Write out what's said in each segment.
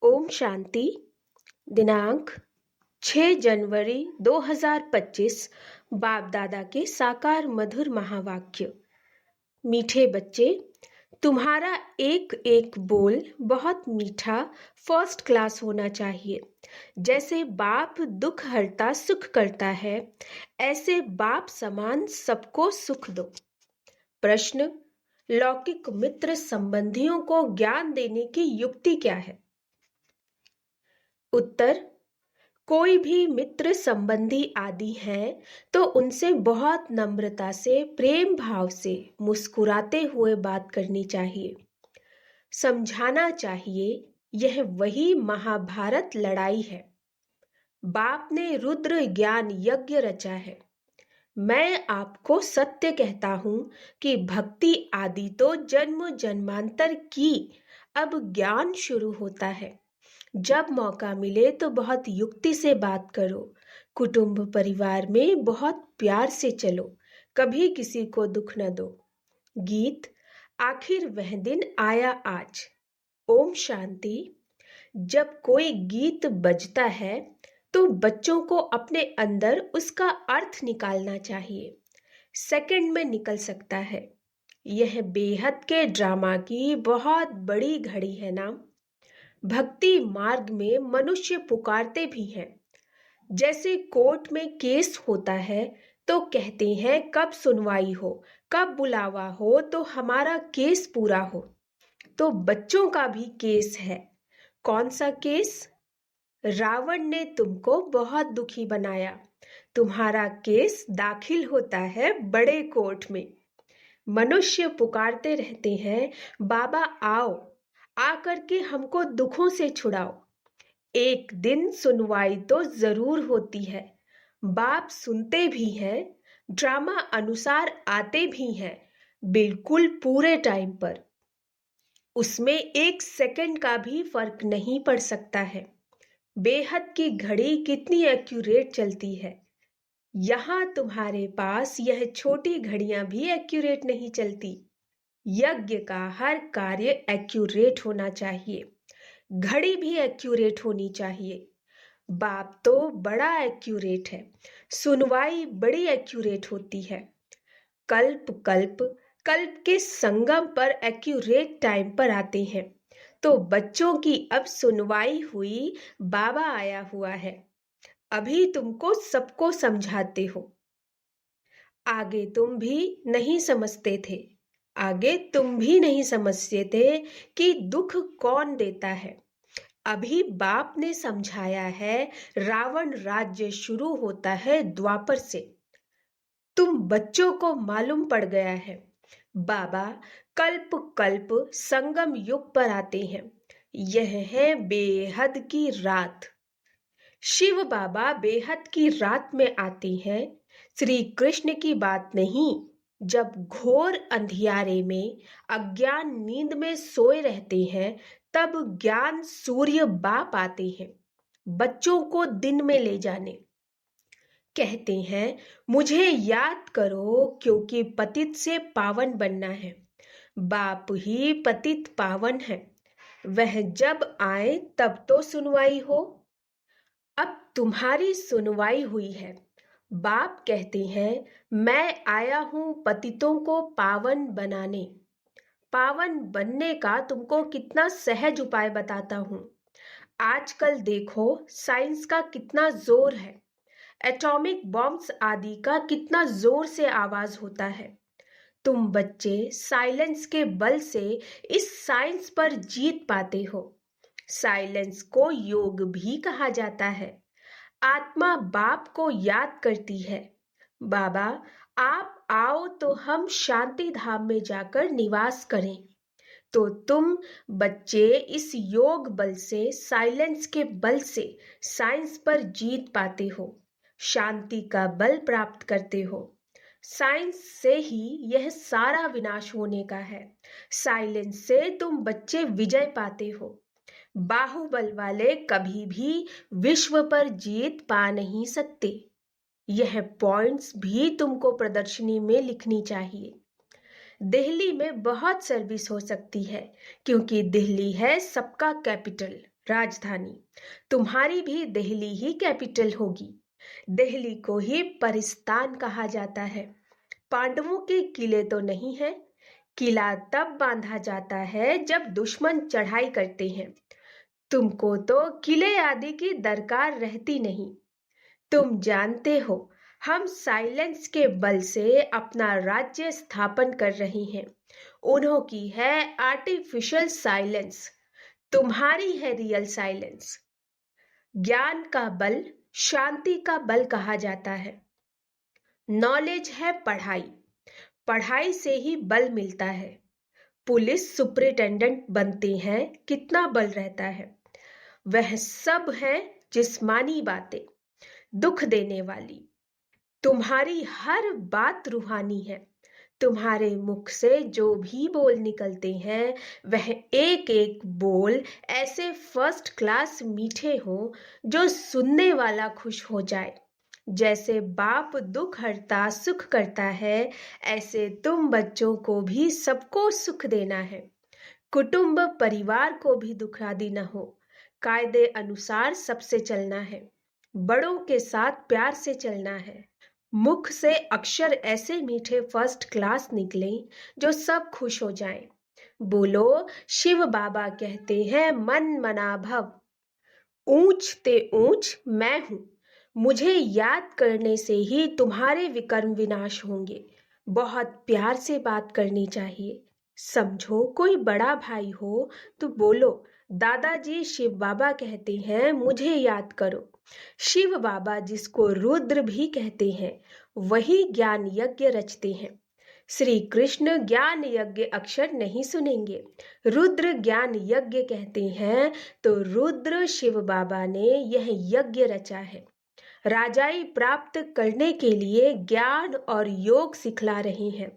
ओम शांति। दिनांक 6 जनवरी 2025। बाप दादा के साकार मधुर महावाक्य। मीठे बच्चे, तुम्हारा एक एक बोल बहुत मीठा फर्स्ट क्लास होना चाहिए। जैसे बाप दुख हरता सुख करता है, ऐसे बाप समान सबको सुख दो। प्रश्न: लौकिक मित्र संबंधियों को ज्ञान देने की युक्ति क्या है? उत्तर: कोई भी मित्र संबंधी आदि हैं तो उनसे बहुत नम्रता से प्रेम भाव से मुस्कुराते हुए बात करनी चाहिए। समझाना चाहिए यह वही महाभारत लड़ाई है। बाप ने रुद्र ज्ञान यज्ञ रचा है। मैं आपको सत्य कहता हूँ कि भक्ति आदि तो जन्म जन्मांतर की, अब ज्ञान शुरू होता है। जब मौका मिले तो बहुत युक्ति से बात करो। कुटुंब परिवार में बहुत प्यार से चलो, कभी किसी को दुख न दो। गीत: आखिर वह दिन आया आज। ओम शांति। जब कोई गीत बजता है तो बच्चों को अपने अंदर उसका अर्थ निकालना चाहिए। सेकंड में निकल सकता है। यह बेहद के ड्रामा की बहुत बड़ी घड़ी है ना। भक्ति मार्ग में मनुष्य पुकारते भी हैं। जैसे कोर्ट में केस होता है तो कहते हैं कब सुनवाई हो, कब बुलावा हो तो हमारा केस पूरा हो। तो बच्चों का भी केस है। कौन सा केस? रावण ने तुमको बहुत दुखी बनाया। तुम्हारा केस दाखिल होता है बड़े कोर्ट में। मनुष्य पुकारते रहते हैं, बाबा आओ, आकर के हमको दुखों से छुड़ाओ। एक दिन सुनवाई तो जरूर होती है। बाप सुनते भी हैं, ड्रामा अनुसार आते भी हैं, बिल्कुल पूरे टाइम पर। उसमें एक सेकंड का भी फर्क नहीं पड़ सकता है। बेहद की घड़ी कितनी एक्यूरेट चलती है। यहाँ तुम्हारे पास यह छोटी घड़ियां भी एक्यूरेट नहीं चलती। यज्ञ का हर कार्य एक्यूरेट होना चाहिए। घड़ी भी एक्यूरेट होनी चाहिए। बाप तो बड़ा एक्यूरेट है। सुनवाई बड़ी एक्यूरेट होती है। कल्प कल्प कल्प के संगम पर एक्यूरेट टाइम पर आते हैं। तो बच्चों की अब सुनवाई हुई, बाबा आया हुआ है। अभी तुमको सबको समझाते हो। आगे तुम भी नहीं समझते थे। आगे तुम भी नहीं समझते थे कि दुख कौन देता है। अभी बाप ने समझाया है, रावण राज्य शुरू होता है द्वापर से। तुम बच्चों को मालूम पड़ गया है। बाबा कल्प कल्प संगम युग पर आते हैं। यह है बेहद की रात। शिव बाबा बेहद की रात में आते हैं। श्री कृष्ण की बात नहीं। जब घोर अंधियारे में अज्ञान नींद में सोए रहते हैं, तब ज्ञान सूर्य बाप आते हैं बच्चों को दिन में ले जाने। कहते हैं मुझे याद करो क्योंकि पतित से पावन बनना है। बाप ही पतित पावन है। वह जब आए तब तो सुनवाई हो। अब तुम्हारी सुनवाई हुई है। बाप कहते हैं मैं आया हूं पतितों को पावन बनाने। पावन बनने का तुमको कितना सहज उपाय बताता हूं। आजकल देखो साइंस का कितना जोर है। एटॉमिक बॉम्ब्स आदि का कितना जोर से आवाज होता है। तुम बच्चे साइलेंस के बल से इस साइंस पर जीत पाते हो। साइलेंस को योग भी कहा जाता है। आत्मा बाप को याद करती है, बाबा आप आओ तो हम शांति धाम में जाकर निवास करें। तो तुम बच्चे इस योग बल से, साइलेंस के बल से साइंस पर जीत पाते हो, शांति का बल प्राप्त करते हो। साइंस से ही यह सारा विनाश होने का है। साइलेंस से तुम बच्चे विजय पाते हो। बाहुबल वाले कभी भी विश्व पर जीत पा नहीं सकते। यह पॉइंट्स भी तुमको प्रदर्शनी में लिखनी चाहिए। दिल्ली में बहुत सर्विस हो सकती है क्योंकि दिल्ली है सबका कैपिटल, राजधानी। तुम्हारी भी दिल्ली ही कैपिटल होगी। दिल्ली को ही परिस्तान कहा जाता है। पांडवों के किले तो नहीं है। किला तब बांधा जाता है जब दुश्मन चढ़ाई करते हैं। तुमको तो किले आदि की दरकार रहती नहीं। तुम जानते हो, हम साइलेंस के बल से अपना राज्य स्थापन कर रहे हैं। उन्हों की है आर्टिफिशियल साइलेंस, तुम्हारी है रियल साइलेंस। ज्ञान का बल शांति का बल कहा जाता है। नॉलेज है पढ़ाई, पढ़ाई से ही बल मिलता है। पुलिस सुपरिटेंडेंट बनते हैं, कितना बल रहता है। वह सब है जिस्मानी बातें, दुख देने वाली। तुम्हारी हर बात रूहानी है। तुम्हारे मुख से जो भी बोल निकलते हैं, वह एक एक बोल ऐसे फर्स्ट क्लास मीठे हो जो सुनने वाला खुश हो जाए। जैसे बाप दुख हरता सुख करता है, ऐसे तुम बच्चों को भी सबको सुख देना है। कुटुंब परिवार को भी दुखरादी न हो। कायदे अनुसार सबसे चलना है। बड़ों के साथ प्यार से चलना है। मुख से अक्षर ऐसे मीठे फर्स्ट क्लास निकले जो सब खुश हो जाएं। बोलो, शिव बाबा कहते हैं मन मना भव। ऊंच ते ऊंच मैं हूं। मुझे याद करने से ही तुम्हारे विकर्म विनाश होंगे। बहुत प्यार से बात करनी चाहिए। समझो, कोई बड़ा भाई हो तो बोलो, दादाजी शिव बाबा कहते हैं मुझे याद करो। शिव बाबा, जिसको रुद्र भी कहते हैं, वही ज्ञान यज्ञ रचते हैं। श्री कृष्ण ज्ञान यज्ञ अक्षर नहीं सुनेंगे। रुद्र ज्ञान यज्ञ कहते हैं, तो रुद्र शिव बाबा ने यह यज्ञ रचा है। राजाई प्राप्त करने के लिए ज्ञान और योग सिखला रहे हैं।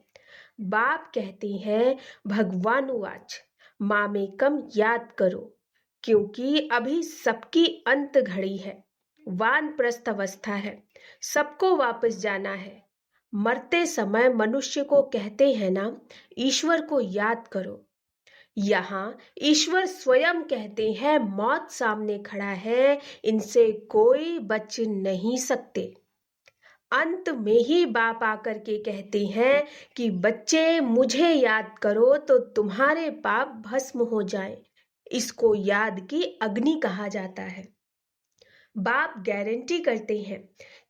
बाप कहते हैं भगवानुवाच, मामेकम याद करो, क्योंकि अभी सबकी अंत घड़ी है। वानप्रस्थ अवस्था है, सबको वापस जाना है। मरते समय मनुष्य को कहते हैं ना, ईश्वर को याद करो। यहाँ ईश्वर स्वयं कहते हैं मौत सामने खड़ा है, इनसे कोई बच नहीं सकते। अंत में ही बाप आकर के कहते हैं कि बच्चे मुझे याद करो तो तुम्हारे पाप भस्म हो जाए। इसको याद की अग्नि कहा जाता है। बाप गारंटी करते हैं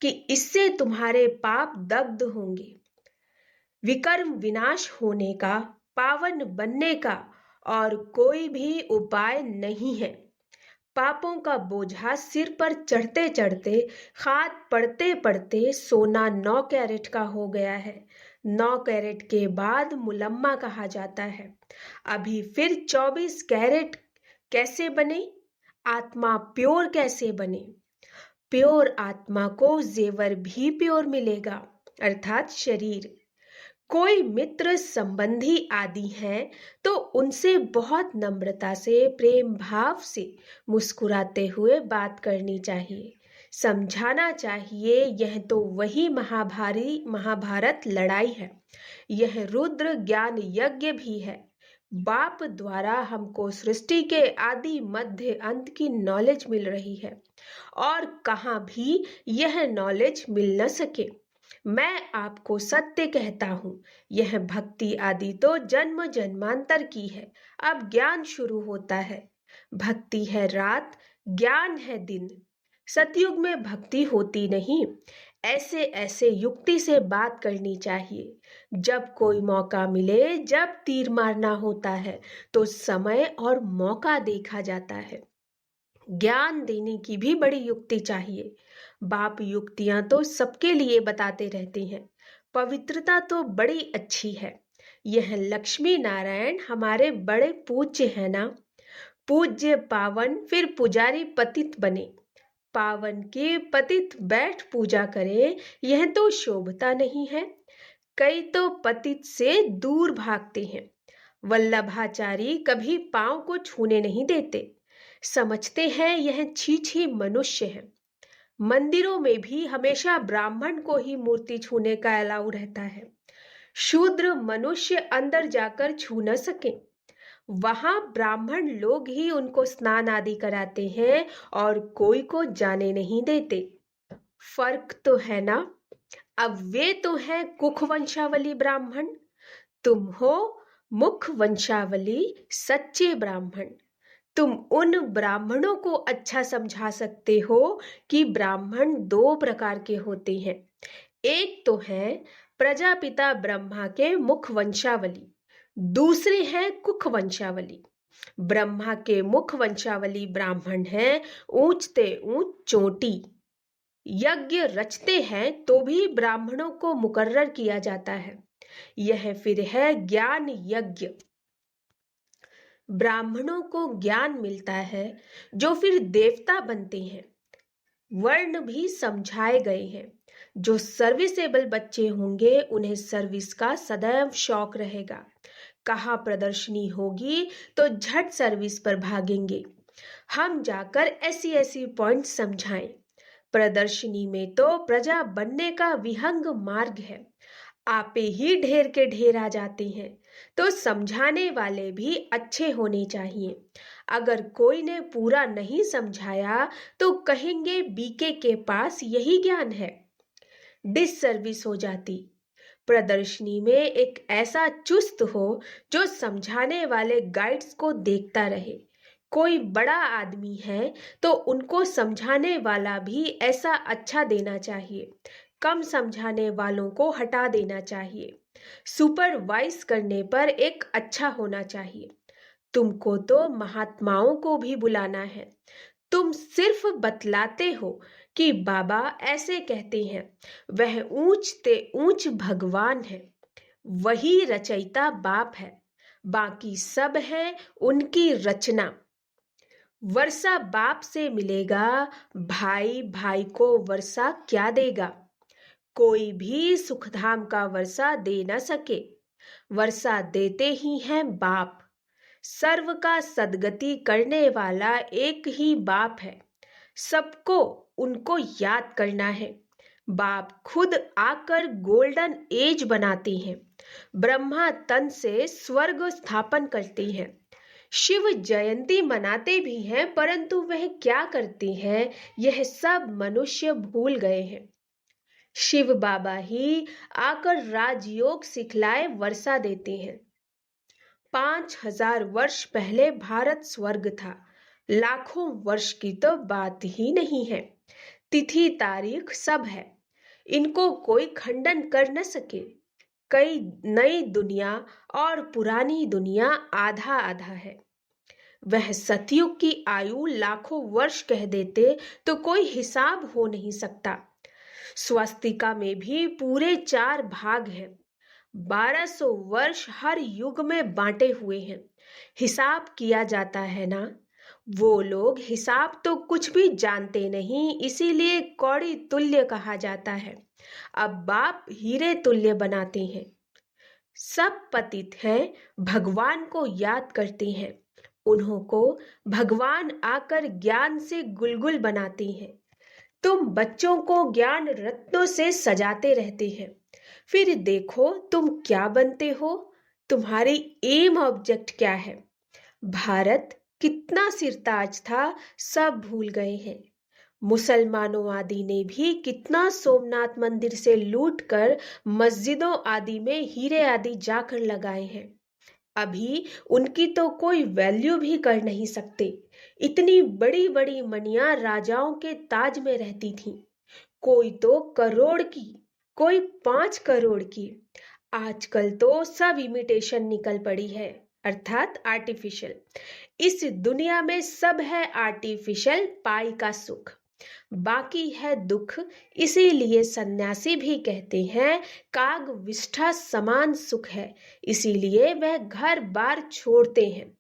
कि इससे तुम्हारे पाप दग्ध होंगे। विकर्म विनाश होने का, पावन बनने का और कोई भी उपाय नहीं है। पापों का बोझा सिर पर चढ़ते चढ़ते, खाद पड़ते पड़ते सोना 9 कैरेट का हो गया है। 9 कैरेट के बाद मुलम्मा कहा जाता है। अभी फिर 24 कैरेट कैसे बने? आत्मा प्योर कैसे बने? प्योर आत्मा को जेवर भी प्योर मिलेगा, अर्थात शरीर। कोई मित्र संबंधी आदि हैं तो उनसे बहुत नम्रता से, प्रेम भाव से मुस्कुराते हुए बात करनी चाहिए। समझाना चाहिए, यह तो वही महाभारत लड़ाई है। यह रुद्र ज्ञान यज्ञ भी है। बाप द्वारा हमको सृष्टि के आदि मध्य अंत की नॉलेज मिल रही है और कहाँ भी यह नॉलेज मिल न सके। मैं आपको सत्य कहता हूँ, यह भक्ति आदि तो जन्म जन्मांतर की है। अब ज्ञान शुरू होता है। भक्ति है रात, ज्ञान है दिन। सतयुग में भक्ति होती नहीं। ऐसे ऐसे युक्ति से बात करनी चाहिए। जब कोई मौका मिले, जब तीर मारना होता है, तो समय और मौका देखा जाता है। ज्ञान देने की भी बड़ी युक्ति चाहिए। बाप युक्तियां तो सबके लिए बताते रहते हैं। पवित्रता तो बड़ी अच्छी है। यह लक्ष्मी नारायण हमारे बड़े पूज्य है ना। पूज्य पावन, फिर पुजारी पतित बने। पावन के पतित बैठ पूजा करे, यह तो शोभता नहीं है। कई तो पतित से दूर भागते हैं। वल्लभाचारी कभी पांव को छूने नहीं देते। समझते हैं यह छीछी मनुष्य है। मंदिरों में भी हमेशा ब्राह्मण को ही मूर्ति छूने का अलाउ रहता है। शूद्र मनुष्य अंदर जाकर छू न सके। वहां ब्राह्मण लोग ही उनको स्नान आदि कराते हैं और कोई को जाने नहीं देते। फर्क तो है ना। अब वे तो है कुख वंशावली ब्राह्मण, तुम हो मुख वंशावली सच्चे ब्राह्मण। तुम उन ब्राह्मणों को अच्छा समझा सकते हो कि ब्राह्मण दो प्रकार के होते हैं। एक तो है प्रजापिता ब्रह्मा के मुख वंशावली, दूसरे हैं कुख वंशावली। ब्रह्मा के मुख वंशावली ब्राह्मण हैं ऊंचते ऊंच चोटी। यज्ञ रचते हैं तो भी ब्राह्मणों को मुकर्रर किया जाता है। यह फिर है ज्ञान यज्ञ। ब्राह्मणों को ज्ञान मिलता है जो फिर देवता बनते हैं। वर्ण भी समझाए गए हैं। जो सर्विसेबल बच्चे होंगे उन्हें सर्विस का सदैव शौक रहेगा। कहाँ प्रदर्शनी होगी तो झट सर्विस पर भागेंगे। हम जाकर ऐसी ऐसी पॉइंट समझाएं। प्रदर्शनी में तो प्रजा बनने का विहंग मार्ग है। आपे ही ढेर के ढेर आ जाते हैं, तो समझाने वाले भी अच्छे होने चाहिए। अगर कोई ने पूरा नहीं समझाया तो कहेंगे बीके के पास यही ज्ञान है। डिससर्विस हो जाती। प्रदर्शनी में एक ऐसा चुस्त हो जो समझाने वाले गाइड्स को देखता रहे। कोई बड़ा आदमी है तो उनको समझाने वाला भी ऐसा अच्छा देना चाहिए। कम समझाने वालों को हटा देना चाहिए। सुपरवाइज करने पर एक अच्छा होना चाहिए। तुमको तो महात्माओं को भी बुलाना है। तुम सिर्फ बतलाते हो कि बाबा ऐसे कहते हैं। वह ऊंचते ऊंच भगवान है। वही रचयिता बाप है। बाकी सब है उनकी रचना। वर्षा बाप से मिलेगा, भाई भाई को वर्षा क्या देगा। कोई भी सुखधाम का वर्षा दे न सके। वर्षा देते ही हैं बाप। सर्व का सद्गति करने वाला एक ही बाप है। सबको उनको याद करना है। बाप खुद आकर गोल्डन एज बनाते हैं। ब्रह्मा तन से स्वर्ग स्थापन करते हैं। शिव जयंती मनाते भी हैं, परंतु वह क्या करते हैं यह सब मनुष्य भूल गए हैं। शिव बाबा ही आकर राजयोग सिखलाए वर्षा देते हैं। 5000 वर्ष पहले भारत स्वर्ग था। लाखों वर्ष की तो बात ही नहीं है। तिथि तारीख सब है। इनको कोई खंडन कर न सके। कई नई दुनिया और पुरानी दुनिया आधा आधा है। वह सतयुग की आयु लाखों वर्ष कह देते तो कोई हिसाब हो नहीं सकता। स्वस्तिका में भी पूरे 4 भाग हैं। 1200 वर्ष हर युग में बांटे हुए हैं। हिसाब किया जाता है ना। वो लोग हिसाब तो कुछ भी जानते नहीं, इसीलिए कौड़ी तुल्य कहा जाता है। अब बाप हीरे तुल्य बनाते हैं। सब पतित हैं, भगवान को याद करते हैं। उन्हों को भगवान आकर ज्ञान से गुलगुल बनाते हैं। तुम बच्चों को ज्ञान रत्नों से सजाते रहते हैं। फिर देखो तुम क्या बनते हो। तुम्हारी एम ऑब्जेक्ट क्या है। भारत कितना सिरताज था सब भूल गए हैं। मुसलमानों आदि ने भी कितना सोमनाथ मंदिर से लूटकर मस्जिदों आदि में हीरे आदि जाकर लगाए हैं। अभी उनकी तो कोई वैल्यू भी कर नहीं सकते। इतनी बड़ी बड़ी मणियां राजाओं के ताज में रहती थीं। कोई तो करोड़ की, कोई 5 करोड़ की। आजकल तो सब इमिटेशन निकल पड़ी है, अर्थात आर्टिफिशियल। इस दुनिया में सब है आर्टिफिशियल पाई का सुख, बाकी है दुख। इसीलिए सन्यासी भी कहते हैं काग विष्ठा समान सुख है, इसीलिए वह घर बार छोड़ते हैं।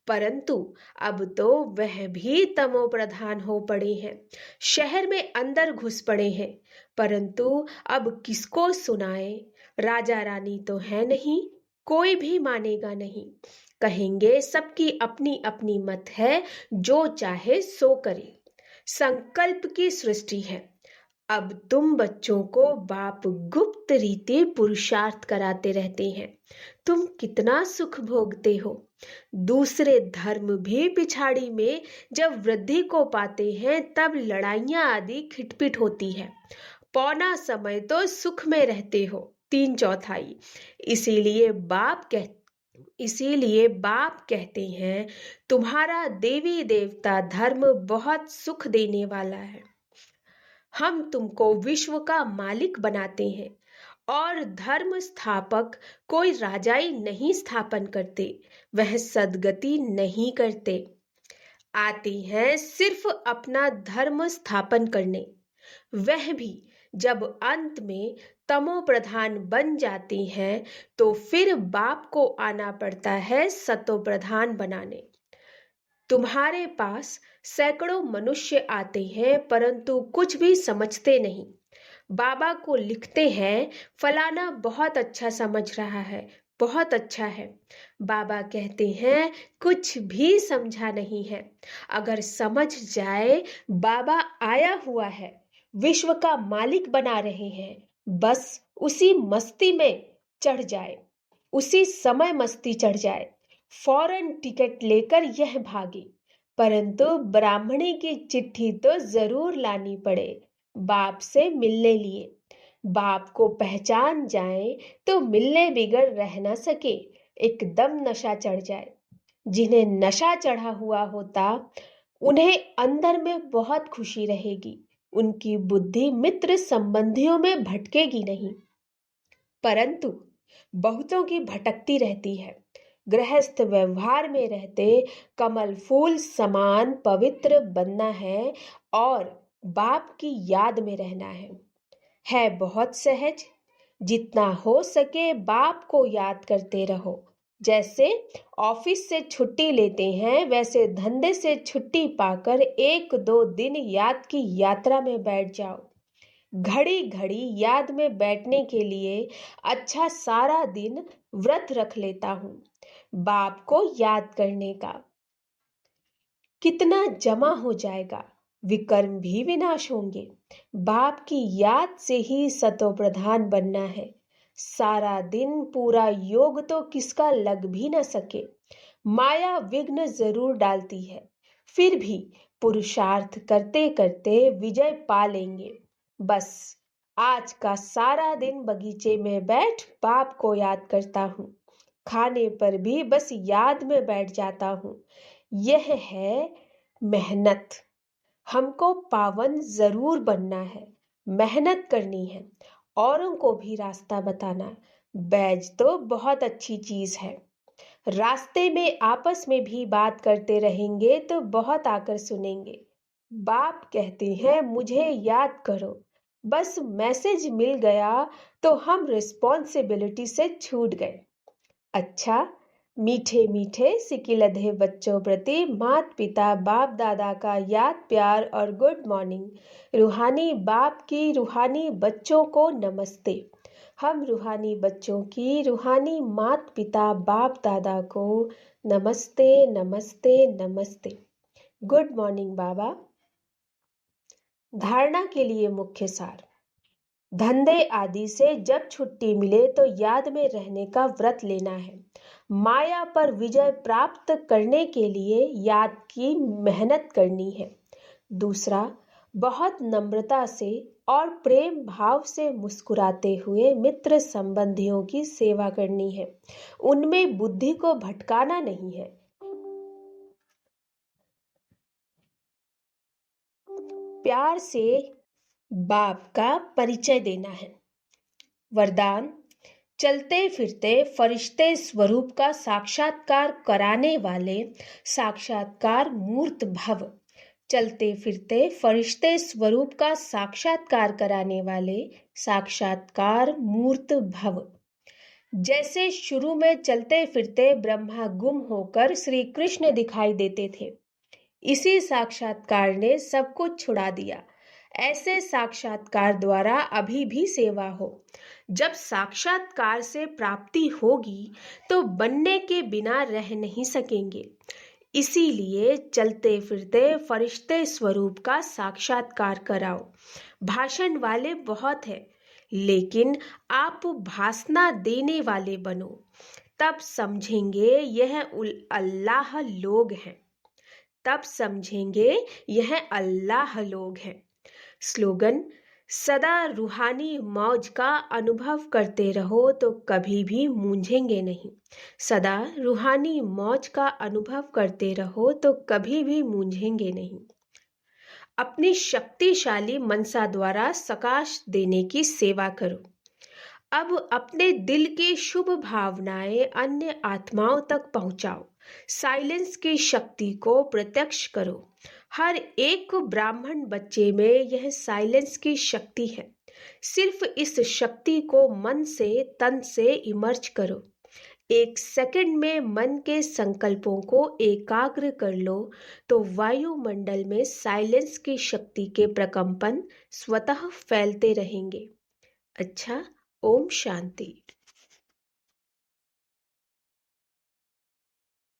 परंतु अब तो वह भी तमो प्रधान हो पड़े हैं। शहर में अंदर घुस पड़े हैं। परंतु अब किसको सुनाए। राजा रानी तो है नहीं, कोई भी मानेगा नहीं। कहेंगे सबकी अपनी अपनी मत है, जो चाहे सो करे। संकल्प की सृष्टि है। अब तुम बच्चों को बाप गुप्त रीति पुरुषार्थ कराते रहते हैं। तुम कितना सुख भोगते हो। दूसरे धर्म भी पिछाड़ी में जब वृद्धि को पाते हैं तब लड़ाइयां आदि खिटपिट होती है। पौना समय तो सुख में रहते हो, 3/4। इसीलिए बाप कहते हैं तुम्हारा देवी देवता धर्म बहुत सुख देने वाला है। हम तुमको विश्व का मालिक बनाते हैं और धर्म स्थापक कोई राजाई नहीं स्थापन करते, वह सदगति नहीं करते। आते हैं सिर्फ अपना धर्म स्थापन करने। वह भी जब अंत में तमो प्रधान बन जाते हैं तो फिर बाप को आना पड़ता है सतो प्रधान बनाने। तुम्हारे पास सैकड़ों मनुष्य आते हैं परंतु कुछ भी समझते नहीं। बाबा को लिखते हैं फलाना बहुत अच्छा समझ रहा है, बहुत अच्छा है। बाबा कहते हैं कुछ भी समझा नहीं है। अगर समझ जाए बाबा आया हुआ है, विश्व का मालिक बना रहे हैं, बस उसी मस्ती में चढ़ जाए, उसी समय मस्ती चढ़ जाए, फौरन टिकट लेकर यह भागे। परंतु ब्राह्मणी की चिट्ठी तो जरूर लानी पड़े बाप से मिलने लिए। बाप को पहचान जाए तो मिलने बिगर रह न सके, एकदम नशा चढ़ जाए। जिन्हें नशा चढ़ा हुआ होता उन्हें अंदर में बहुत खुशी रहेगी, उनकी बुद्धि मित्र संबंधियों में भटकेगी नहीं। परंतु बहुतों की भटकती रहती है। गृहस्थ व्यवहार में रहते कमल फूल समान पवित्र बनना है और बाप की याद में रहना है बहुत सहज। जितना हो सके बाप को याद करते रहो। जैसे ऑफिस से छुट्टी लेते हैं वैसे धंधे से छुट्टी पाकर 1-2 दिन याद की यात्रा में बैठ जाओ। घड़ी घड़ी याद में बैठने के लिए अच्छा सारा दिन व्रत रख लेता हूँ बाप को याद करने का। कितना जमा हो जाएगा, विकर्म भी विनाश होंगे। बाप की याद से ही सतो प्रधान बनना है। सारा दिन पूरा योग तो किसका लग भी न सके। माया विघ्न जरूर डालती है, फिर भी पुरुषार्थ करते करते विजय पा लेंगे। बस आज का सारा दिन बगीचे में बैठ बाप को याद करता हूँ। खाने पर भी बस याद में बैठ जाता हूँ। यह है मेहनत। हमको पावन जरूर बनना है, मेहनत करनी है, औरों को भी रास्ता बताना। बैज तो बहुत अच्छी चीज है। रास्ते में आपस में भी बात करते रहेंगे तो बहुत आकर सुनेंगे। बाप कहते हैं मुझे याद करो। बस मैसेज मिल गया तो हम रिस्पॉन्सिबिलिटी से छूट गए। अच्छा, मीठे मीठे सिकिलधे बच्चों प्रति माता पिता बाप दादा का याद प्यार और गुड मॉर्निंग। रूहानी बाप की रूहानी बच्चों को नमस्ते। हम रूहानी बच्चों की रूहानी माता पिता बाप दादा को नमस्ते नमस्ते नमस्ते। गुड मॉर्निंग बाबा। धारणा के लिए मुख्य सार। धंधे आदि से जब छुट्टी मिले तो याद में रहने का व्रत लेना है। माया पर विजय प्राप्त करने के लिए याद की मेहनत करनी है। दूसरा, बहुत नम्रता से और प्रेम भाव से मुस्कुराते हुए मित्र संबंधियों की सेवा करनी है। उनमें बुद्धि को भटकाना नहीं है। प्यार से बाप का परिचय देना है। वरदान, चलते फिरते फरिश्ते स्वरूप का साक्षात्कार कराने वाले साक्षात्कार मूर्त भव। चलते फिरते फरिश्ते स्वरूप का साक्षात्कार कराने वाले साक्षात्कार मूर्त भव। जैसे शुरू में चलते फिरते ब्रह्मा गुम होकर श्री कृष्ण दिखाई देते थे, इसी साक्षात्कार ने सब कुछ छुड़ा दिया। ऐसे साक्षात्कार द्वारा अभी भी सेवा हो। जब साक्षात्कार से प्राप्ति होगी तो बनने के बिना रह नहीं सकेंगे। इसीलिए चलते फिरते फरिश्ते स्वरूप का साक्षात्कार कराओ। भाषण वाले बहुत हैं, लेकिन आप भाषणा देने वाले बनो, तब समझेंगे यह अल्लाह लोग हैं। तब समझेंगे यह अल्लाह लोग हैं। स्लोगन: सदा रूहानी मौज का अनुभव करते रहो तो कभी भी मूंझेंगे नहीं। सदा रूहानी मौज का अनुभव करते रहो तो कभी भी मूंझेंगे नहीं। अपनी शक्तिशाली मनसा द्वारा सकाश देने की सेवा करो। अब अपने दिल की शुभ भावनाएं अन्य आत्माओं तक पहुंचाओ। साइलेंस की शक्ति को प्रत्यक्ष करो। हर एक ब्राह्मण बच्चे में यह साइलेंस की शक्ति है। सिर्फ इस शक्ति को मन से, तन से इमर्ज करो। एक सेकंड में मन के संकल्पों को एकाग्र कर लो तो वायुमंडल में साइलेंस की शक्ति के प्रकंपन स्वतः फैलते रहेंगे। अच्छा, ओम शांति।